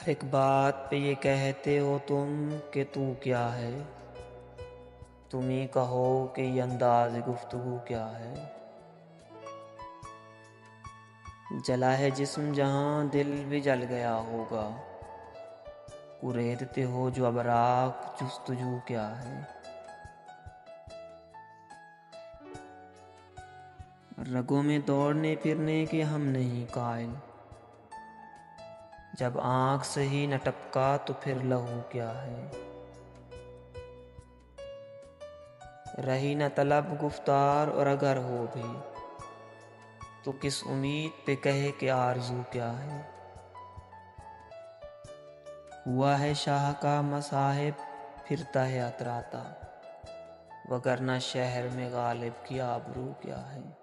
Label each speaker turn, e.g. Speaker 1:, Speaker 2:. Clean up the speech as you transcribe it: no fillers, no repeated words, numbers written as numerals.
Speaker 1: हर एक बात पे ये कहते हो तुम कि तू क्या है। तुम ही कहो कि ये अंदाज गुफ्तगू क्या है। जला है जिस्म जहां दिल भी जल गया होगा। कुरेदते हो जो अब राख जुस्तजू क्या है। रगों में दौड़ने फिरने के हम नहीं कायल। जब आँख से ही न टपका तो फिर लहू क्या है। रही न तलब गुफ्तार और अगर हो भी तो किस उम्मीद पे कहे कि आरज़ू क्या है। हुआ है शाह का मसाहिब फिरता है अतराता, वगरना शहर में गालिब की आबरू क्या है।